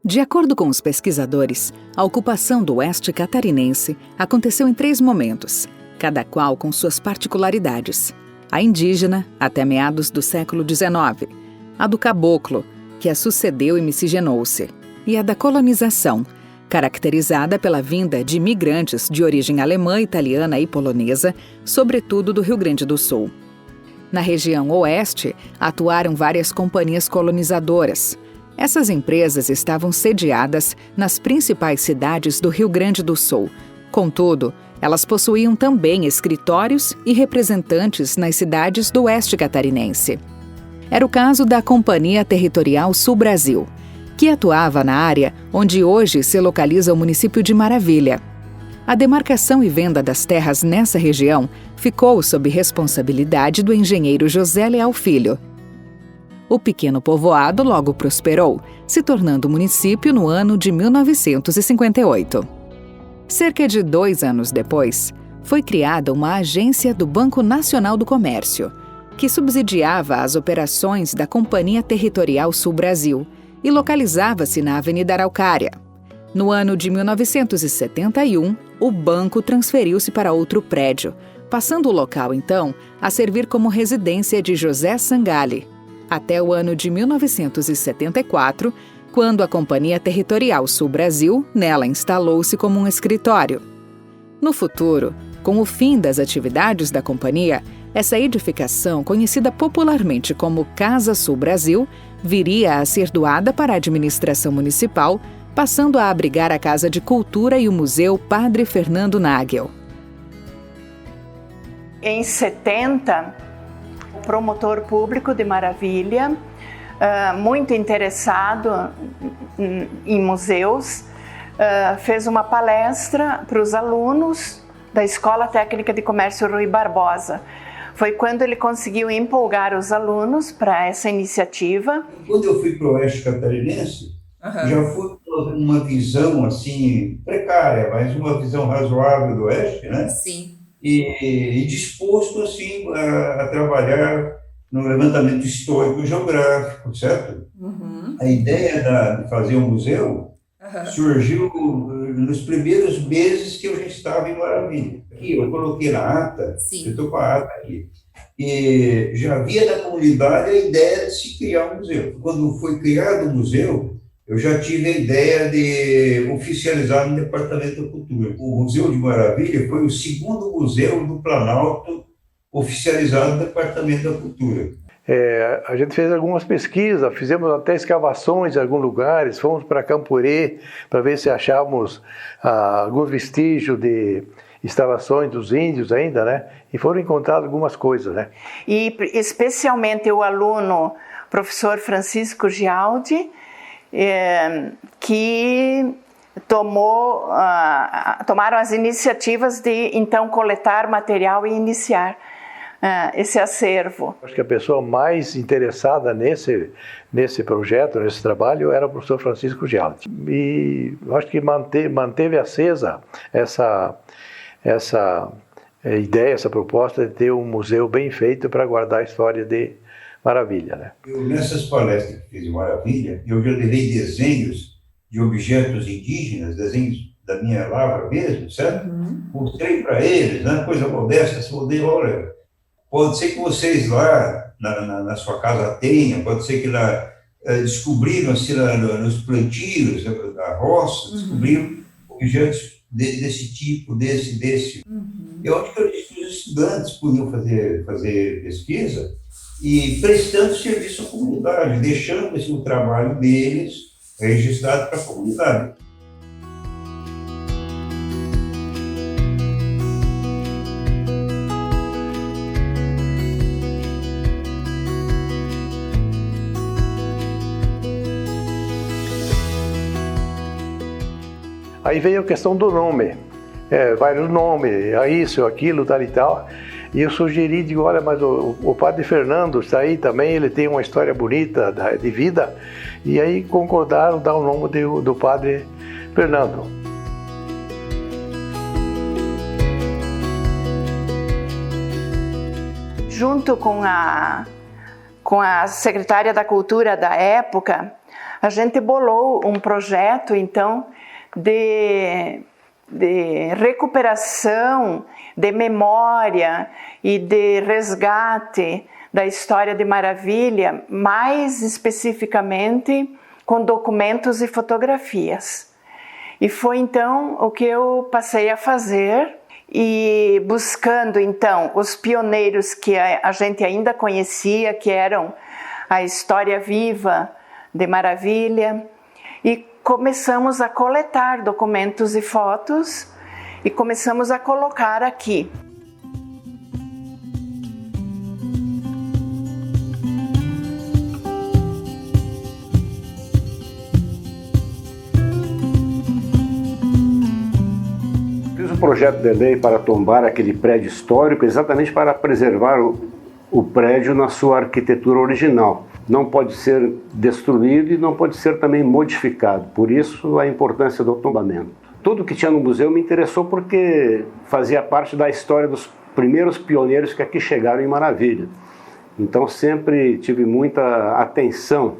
De acordo com os pesquisadores, a ocupação do oeste catarinense aconteceu em 3 momentos, cada qual com suas particularidades. A indígena, até meados do século XIX, a do caboclo, que a sucedeu e miscigenou-se, e a da colonização, caracterizada pela vinda de imigrantes de origem alemã, italiana e polonesa, sobretudo do Rio Grande do Sul. Na região oeste, atuaram várias companhias colonizadoras. Essas empresas estavam sediadas nas principais cidades do Rio Grande do Sul. Contudo, elas possuíam também escritórios e representantes nas cidades do oeste catarinense. Era o caso da Companhia Territorial Sul Brasil, que atuava na área onde hoje se localiza o município de Maravilha. A demarcação e venda das terras nessa região ficou sob responsabilidade do engenheiro José Leal Filho. O pequeno povoado logo prosperou, se tornando município no ano de 1958. Cerca de 2 anos depois, foi criada uma agência do Banco Nacional do Comércio, que subsidiava as operações da Companhia Territorial Sul Brasil e localizava-se na Avenida Araucária. No ano de 1971, o banco transferiu-se para outro prédio, passando o local, então, a servir como residência de José Sangalli, até o ano de 1974, quando a Companhia Territorial Sul Brasil nela instalou-se como um escritório. No futuro, com o fim das atividades da companhia, essa edificação, conhecida popularmente como Casa Sul Brasil, viria a ser doada para a administração municipal, passando a abrigar a Casa de Cultura e o Museu Padre Fernando Nagel. Em 70, o promotor público de Maravilha, muito interessado em museus, fez uma palestra para os alunos da Escola Técnica de Comércio Rui Barbosa. Foi quando ele conseguiu empolgar os alunos para essa iniciativa. Quando eu fui para o Oeste Catarinense, já fui com uma visão assim precária, mas uma visão razoável do Oeste, né? Sim. E disposto assim a trabalhar no levantamento histórico geográfico, certo? A ideia de fazer um museu surgiu nos primeiros meses que eu já estava em Maravilha. Aqui eu coloquei na ata, eu estou com a ata aqui, e já havia na comunidade a ideia de se criar um museu. Quando foi criado o museu, eu já tive a ideia de oficializar no Departamento da Cultura. O Museu de Maravilha foi o segundo museu do Planalto oficializado no Departamento da Cultura. A gente fez algumas pesquisas, fizemos até escavações em alguns lugares, fomos para Campurê para ver se achávamos alguns vestígios de instalações dos índios ainda, né? E foram encontradas algumas coisas, né? E especialmente o aluno, professor Francisco Gialdi, que tomaram as iniciativas de, então, coletar material e iniciar esse acervo. Acho que a pessoa mais interessada nesse projeto, nesse trabalho, era o professor Francisco Gialdi. E acho que manteve acesa essa ideia, essa proposta de ter um museu bem feito para guardar a história de Maravilha, né? Nessas palestras que fiz em Maravilha, eu já levei desenhos de objetos indígenas, desenhos da minha lavra mesmo, certo? Mostrei para eles, né, coisa modesta, se mudei, olha, pode ser que vocês lá na sua casa tenham, pode ser que lá descobriram assim, nos plantios da roça, descobriram objetos desse tipo, desse. Eu acho que os estudantes podiam fazer pesquisa e prestando serviço à comunidade, deixando o trabalho deles registrado para a comunidade. Aí veio a questão do nome, vários nomes, isso, aquilo, tal e tal. E eu sugeri, digo, olha, mas o padre Fernando está aí também, ele tem uma história bonita de vida. E aí concordaram dar o nome do padre Fernando. Junto com a secretária da Cultura da época, a gente bolou um projeto, então, de recuperação, de memória e de resgate da história de Maravilha, mais especificamente com documentos e fotografias. E foi então o que eu passei a fazer, e buscando então os pioneiros que a gente ainda conhecia, que eram a história viva de Maravilha, e começamos a coletar documentos e fotos e começamos a colocar aqui. Fiz um projeto de lei para tombar aquele prédio histórico exatamente para preservar o prédio na sua arquitetura original. Não pode ser destruído e não pode ser também modificado. Por isso a importância do tombamento. Tudo que tinha no museu me interessou porque fazia parte da história dos primeiros pioneiros que aqui chegaram em Maravilha. Então sempre tive muita atenção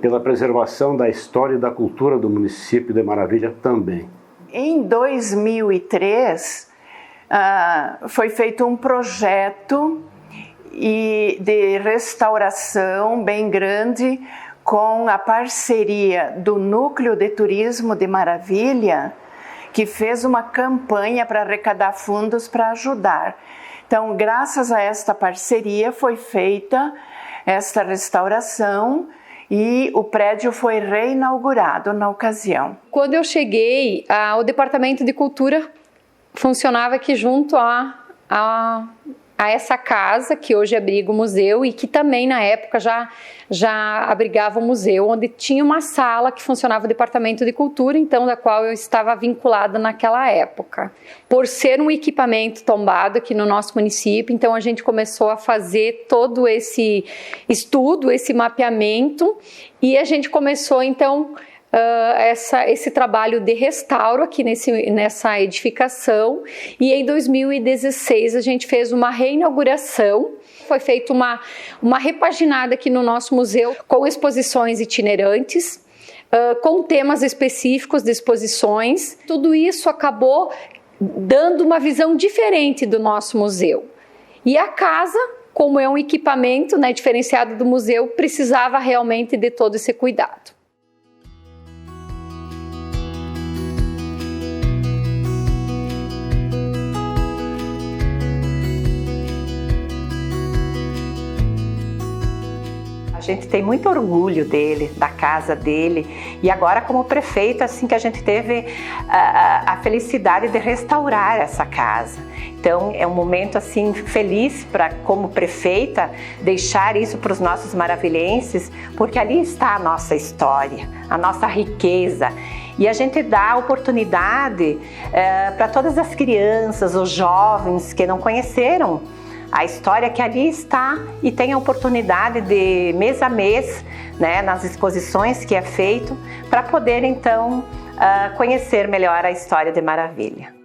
pela preservação da história e da cultura do município de Maravilha também. Em 2003 foi feito um projeto de restauração bem grande com a parceria do Núcleo de Turismo de Maravilha, que fez uma campanha para arrecadar fundos para ajudar. Então, graças a esta parceria foi feita esta restauração e o prédio foi reinaugurado na ocasião. Quando eu cheguei, o Departamento de Cultura funcionava aqui junto a essa casa que hoje abriga o museu e que também na época já abrigava o museu, onde tinha uma sala que funcionava o Departamento de Cultura, então da qual eu estava vinculada naquela época. Por ser um equipamento tombado aqui no nosso município, então a gente começou a fazer todo esse estudo, esse mapeamento, e a gente começou então esse trabalho de restauro aqui nessa edificação, e em 2016 a gente fez uma reinauguração. Foi feita uma repaginada aqui no nosso museu com exposições itinerantes, com temas específicos de exposições. Tudo isso acabou dando uma visão diferente do nosso museu. E a casa, como é um equipamento, né, diferenciado do museu, precisava realmente de todo esse cuidado. A gente tem muito orgulho dele, da casa dele, e agora como prefeito, assim que a gente teve a felicidade de restaurar essa casa. Então é um momento assim feliz para, como prefeita, deixar isso para os nossos maravilhenses, porque ali está a nossa história, a nossa riqueza. E a gente dá oportunidade para todas as crianças, os jovens que não conheceram a história que ali está, e tem a oportunidade de mês a mês, né, nas exposições que é feito, para poder então conhecer melhor a história de Maravilha.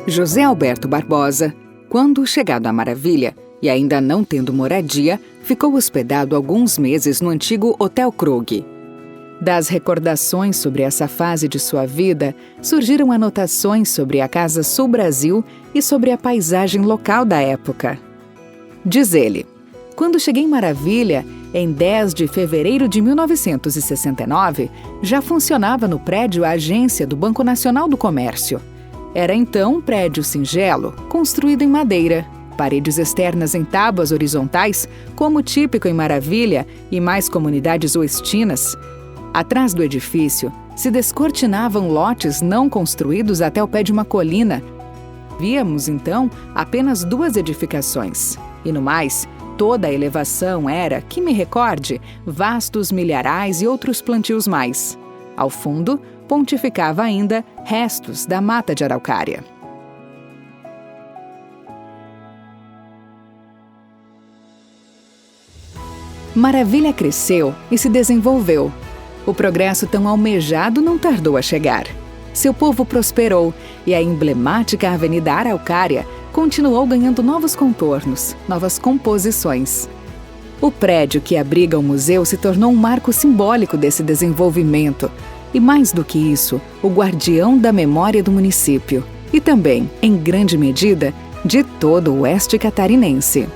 José Alberto Barbosa, quando chegado a Maravilha e ainda não tendo moradia, ficou hospedado alguns meses no antigo Hotel Krug. Das recordações sobre essa fase de sua vida, surgiram anotações sobre a Casa Sul Brasil e sobre a paisagem local da época. Diz ele: quando cheguei em Maravilha, em 10 de fevereiro de 1969, já funcionava no prédio a agência do Banco Nacional do Comércio. Era então um prédio singelo, construído em madeira, paredes externas em tábuas horizontais, como típico em Maravilha e mais comunidades oestinas. Atrás do edifício se descortinavam lotes não construídos até o pé de uma colina. Víamos, então, apenas 2 edificações. E no mais, toda a elevação era, que me recorde, vastos milharais e outros plantios mais. Ao fundo, pontificava ainda restos da mata de araucária. Maravilha cresceu e se desenvolveu. O progresso tão almejado não tardou a chegar. seu povo prosperou e a emblemática Avenida Araucária continuou ganhando novos contornos, novas composições. O prédio que abriga o museu se tornou um marco simbólico desse desenvolvimento e, mais do que isso, o guardião da memória do município e também, em grande medida, de todo o oeste catarinense.